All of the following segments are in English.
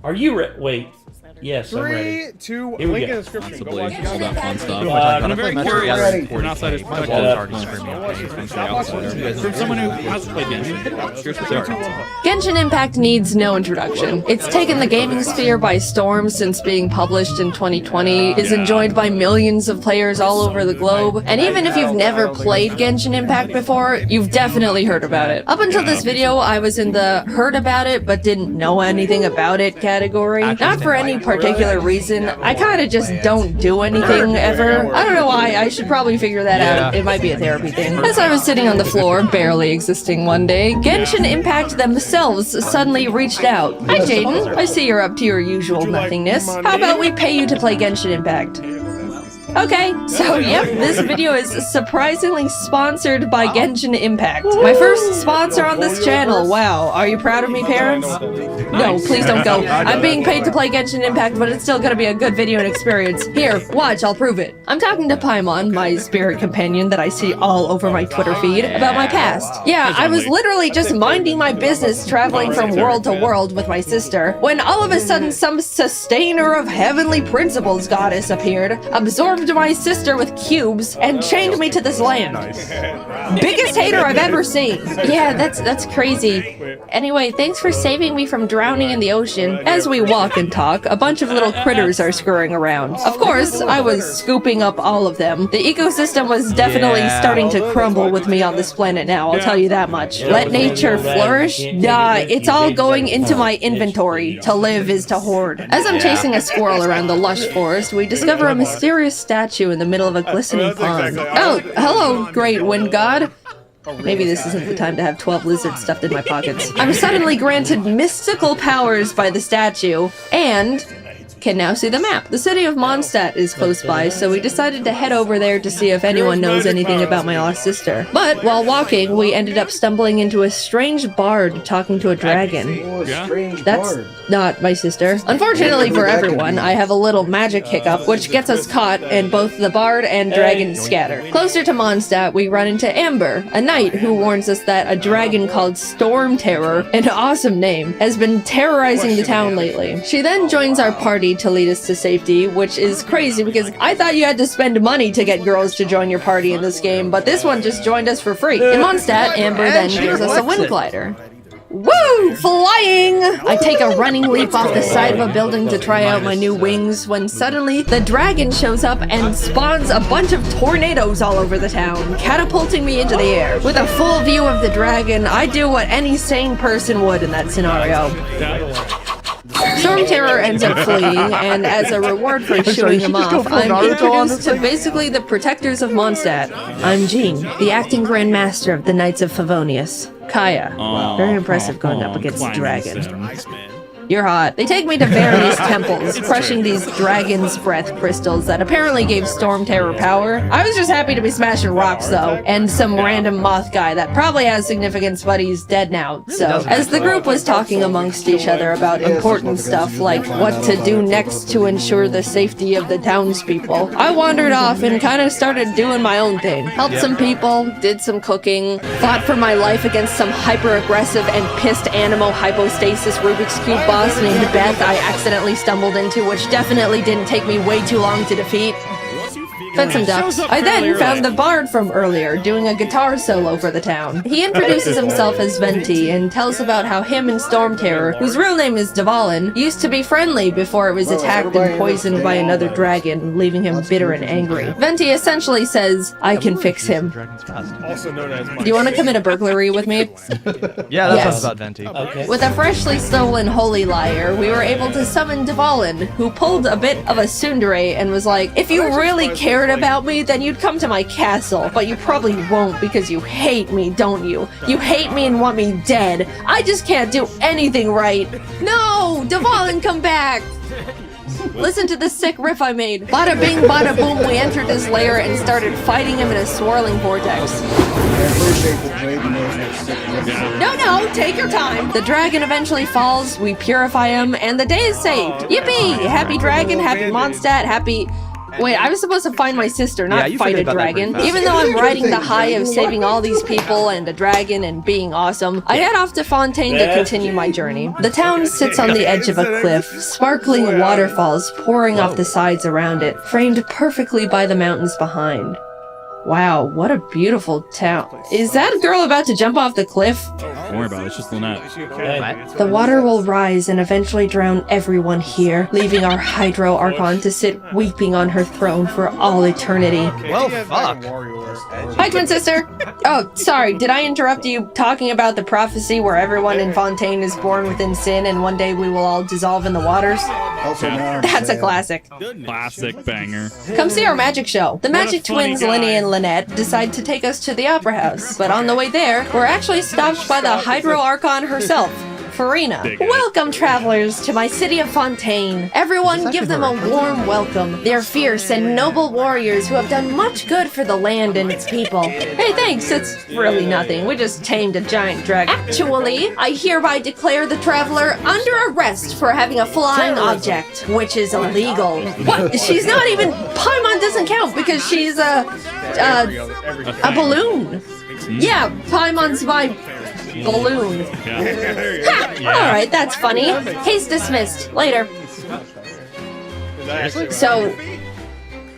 Are you wait. Yes, I'm ready. 3, 2, Here we link go. in the description. Go watch All that fun stuff. I'm very curious. An outsider's from someone who has played Genshin. Here's what they are. Genshin Impact needs no introduction. It's taken the gaming sphere by storm since being published in 2020, is enjoyed by millions of players all over the globe, and even if you've never played Genshin Impact before, you've definitely heard about it. Up until this video, I was in the heard about it but didn't know anything about it category. Not for any particular reason, I kinda just don't do anything ever. I don't know why, I should probably figure that out. It might be a therapy thing. As I was sitting on the floor, barely existing one day, Genshin Impact themselves suddenly reached out. Hi Jaden, I see you're up to your usual nothingness. How about we pay you to play Genshin Impact? Okay, so yep, this video is surprisingly sponsored by Genshin Impact. My first sponsor on this channel. Wow, are you proud of me, parents? No, please don't go. I'm being paid to play Genshin Impact, but it's still gonna be a good video and experience. Here, watch, I'll prove it. I'm talking to Paimon, my spirit companion that I see all over my Twitter feed, about my past. Yeah, I was literally just minding my business traveling from world to world with my sister, when all of a sudden some sustainer of heavenly principles goddess appeared, absorbed my sister with cubes, and chained me to this land. Biggest hater I've ever seen. Yeah, that's crazy. Anyway, thanks for saving me from drowning in the ocean. As we walk and talk, a bunch of little critters are scurrying around. Of course, I was scooping up all of them. The ecosystem was definitely starting to crumble with me on this planet now, I'll tell you that much. Let nature flourish? Nah, it's all going into my inventory. To live is to hoard. As I'm chasing a squirrel around the lush forest, we discover a mysterious statue in the middle of a glistening pond. Oh, hello, great wind god. Maybe this isn't the time to have 12 lizards stuffed in my pockets. I'm suddenly granted mystical powers by the statue, and can now see the map. The city of Mondstadt is close by, so we decided to head over there to see if anyone knows anything about my lost sister. But while walking, we ended up stumbling into a strange bard talking to a dragon. That's not my sister. Unfortunately for everyone, I have a little magic hiccup, which gets us caught, and both the bard and dragon scatter. Closer to Mondstadt, we run into Amber, a knight who warns us that a dragon called Storm Terror, an awesome name, has been terrorizing the town lately. She then joins our party to lead us to safety, which is crazy because I thought you had to spend money to get girls to join your party in this game, but this one just joined us for free. In Mondstadt, Amber then gives us a wind glider. Woo! Flying! I take a running leap off the side of a building to try out my new wings when suddenly the dragon shows up and spawns a bunch of tornadoes all over the town, catapulting me into the air. With a full view of the dragon, I do what any sane person would in that scenario. Storm Terror ends up fleeing, and as a reward for shooing him off, I'm introduced to basically the protectors of Mondstadt. I'm Jean, the acting Grand Master of the Knights of Favonius. Kaya. Very impressive going up against a dragon. You're hot. They take me to various temples, crushing these dragon's breath crystals that apparently gave Storm Terror power. I was just happy to be smashing rocks though, and some random moth guy that probably has significance but he's dead now. So, as the group was talking amongst each other about important stuff like what to do next to ensure the safety of the townspeople, I wandered off and kind of started doing my own thing. Helped some people, did some cooking, fought for my life against some hyper-aggressive and pissed animo hypostasis Rubik's Cube boss named Beth I accidentally stumbled into, which definitely didn't take me way too long to defeat. Fed some ducks. I then found the bard from earlier, doing a guitar solo for the town. He introduces himself as Venti and tells about how him and Storm Terror, whose real name is Dvalin, used to be friendly before it was attacked and poisoned by another dragon, leaving him bitter and angry. Venti essentially says, I can fix him. Do you want to commit a burglary with me? Yeah, that sounds about Venti. Okay. With a freshly stolen Holy Liar, we were able to summon Dvalin, who pulled a bit of a tsundere and was like, if you really cared about me, then you'd come to my castle, but you probably won't because you hate me, don't you? You hate me and want me dead. I just can't do anything right. No! Dvalin, come back! Listen to this sick riff I made. Bada bing, bada boom, we entered his lair and started fighting him in a swirling vortex. No, take your time. The dragon eventually falls, we purify him, and the day is saved. Yippee! Happy dragon, happy Mondstadt, happy... Wait, I was supposed to find my sister, Yeah, not you fight a forget about that pretty dragon. fast. Even though I'm riding the high of saving all these people and a dragon and being awesome, I head off to Fontaine to continue my journey. The town sits on the edge of a cliff, sparkling waterfalls pouring off the sides around it, framed perfectly by the mountains behind. Wow, what a beautiful town. Is that girl about to jump off the cliff? Don't worry about it, it's just Lynette. The water will rise and eventually drown everyone here, leaving our Hydro Archon to sit weeping on her throne for all eternity. Well, fuck. Hi, twin sister! Oh, sorry, did I interrupt you talking about the prophecy where everyone in Fontaine is born within sin and one day we will all dissolve in the waters? That's a classic. Classic banger. Come see our magic show. The magic twins, Linny and Lynette, decide to take us to the Opera House. But on the way there, we're actually stopped by the Hydro Archon herself, Farina. Welcome, travelers, to my city of Fontaine. Everyone give them a warm welcome. They're fierce and noble warriors who have done much good for the land and its people. Hey, thanks, it's really nothing. We just tamed a giant dragon. Actually, I hereby declare the traveler under arrest for having a flying object, which is illegal. What? She's not even... Paimon doesn't count because she's a balloon. Yeah, Paimon's my... balloon. Ha! Alright, that's funny. Case dismissed. Later. So,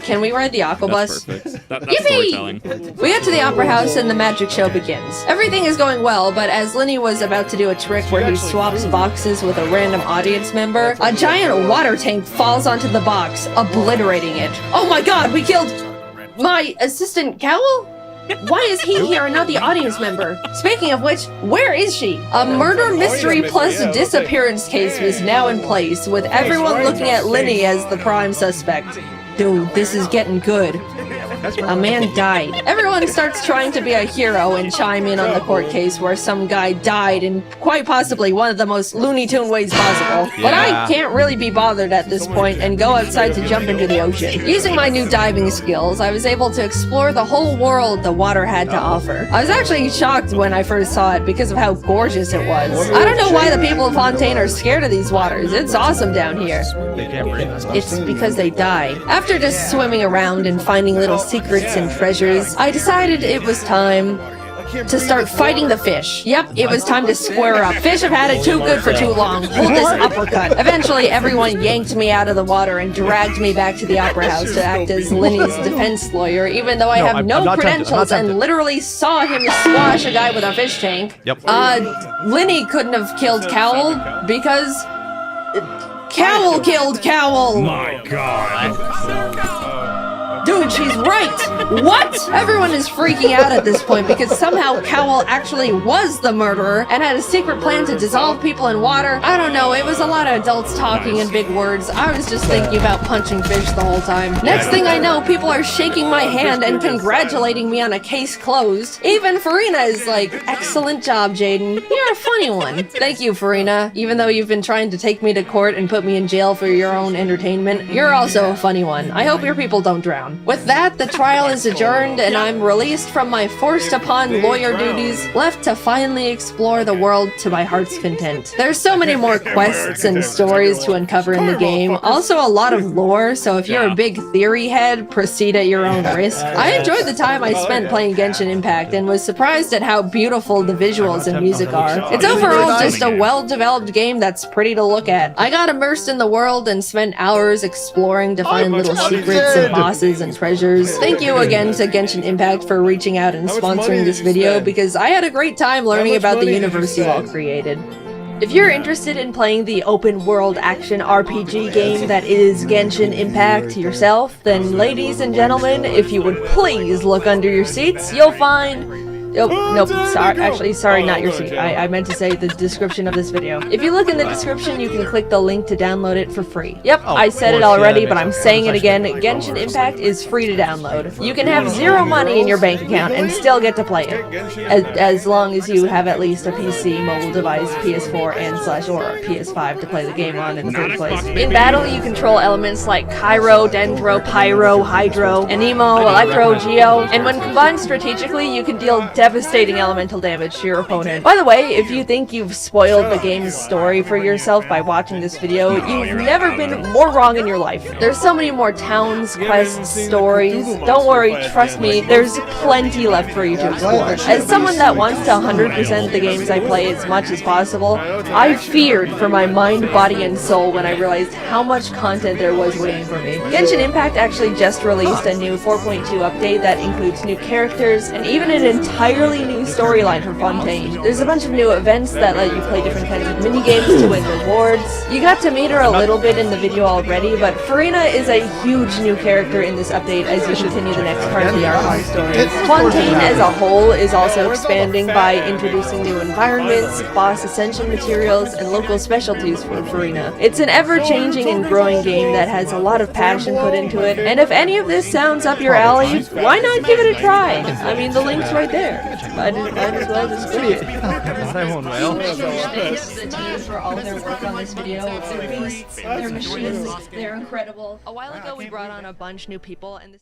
can we ride the aqua bus? That's perfect. That's Yippee! storytelling. We get to the Opera House and the magic show begins. Everything is going well, but as Linny was about to do a trick where he swaps boxes with a random audience member, a giant water tank falls onto the box, obliterating it. Oh my god, we killed my assistant Cowl? Why is he here and not the audience member? Speaking of which, where is she? A murder mystery plus disappearance case was now in place, with everyone looking at Linny as the prime suspect. Dude, this is getting good. A man died. Everyone starts trying to be a hero and chime in on the court case where some guy died in quite possibly one of the most Looney Tune ways possible. But I can't really be bothered at this point and go outside to jump into the ocean. Using my new diving skills, I was able to explore the whole world the water had to offer. I was actually shocked when I first saw it because of how gorgeous it was. I don't know why the people of Fontaine are scared of these waters. It's awesome down here. It's because they die. After just swimming around and finding little secrets and treasures, I decided it was time to start fighting the fish. Yep, it was time to square up. Fish have had it too good for too long. Hold this uppercut. Eventually, everyone yanked me out of the water and dragged me back to the Opera House to act as Linny's defense lawyer, even though I have no credentials and literally saw him squash a guy with a fish tank. Yep. Linny couldn't have killed Cowl because... Cowl killed Cowl! My god. Dude, she's right! What? Everyone is freaking out at this point because somehow Cowl actually was the murderer and had a secret plan to dissolve people in water. I don't know, it was a lot of adults talking in big words. I was just thinking about punching fish the whole time. Next thing I know, people are shaking my hand and congratulating me on a case closed. Even Farina is like, excellent job, Jaden. You're a funny one. Thank you, Farina. Even though you've been trying to take me to court and put me in jail for your own entertainment, you're also a funny one. I hope your people don't drown. With that, the trial is adjourned and I'm released from my forced upon lawyer duties, left to finally explore the world to my heart's content. There's so many more quests and stories to uncover in the game, also a lot of lore, so if you're a big theory head, proceed at your own risk. I enjoyed the time I spent playing Genshin Impact and was surprised at how beautiful the visuals and music are. It's overall just a well-developed game that's pretty to look at. I got immersed in the world and spent hours exploring to find little secrets and bosses and treasures. Thank you again to Genshin Impact for reaching out and sponsoring this video because I had a great time learning about the universe you all created. If you're interested in playing the open world action RPG game that is Genshin Impact yourself, then ladies and gentlemen, if you would please look under your seats, you'll find... Oh, nope, sorry, not your seat. I meant to say the description of this video. If you look in the description, you can click the link to download it for free. Yep, I said it already, but I'm saying it again. Genshin Impact is free to download. You can have zero money in your bank account and still get to play it. As long as you have at least a PC, mobile device, PS4, and/or PS5 to play the game on in the first place. In battle, you control elements like Cairo, Dendro, Pyro, Hydro, Anemo, Electro, Geo, and when combined strategically, you can deal devastating elemental damage to your opponent. By the way, if you think you've spoiled the game's story for yourself by watching this video, you've never been more wrong in your life. There's so many more towns, quests, stories. Don't worry, trust me, there's plenty left for you to explore. As someone that wants to 100% the games I play as much as possible, I feared for my mind, body, and soul when I realized how much content there was waiting for me. Genshin Impact actually just released a new 4.2 update that includes new characters and even an entirely new storyline for Fontaine. There's a bunch of new events that let you play different kinds of minigames to win rewards. You got to meet her a little bit in the video already, but Farina is a huge new character in this update as you continue the next part of the Archon story. Fontaine as a whole is also expanding by introducing new environments, boss ascension materials, and local specialties for Farina. It's an ever-changing and growing game that has a lot of passion put into it, and if any of this sounds up your alley, why not give it a try? I mean, the link's right there. Might as well just do it. Thanks to the team for all their work on this video. They're beasts, they're machines, they're incredible. A while ago we brought on a bunch new people and this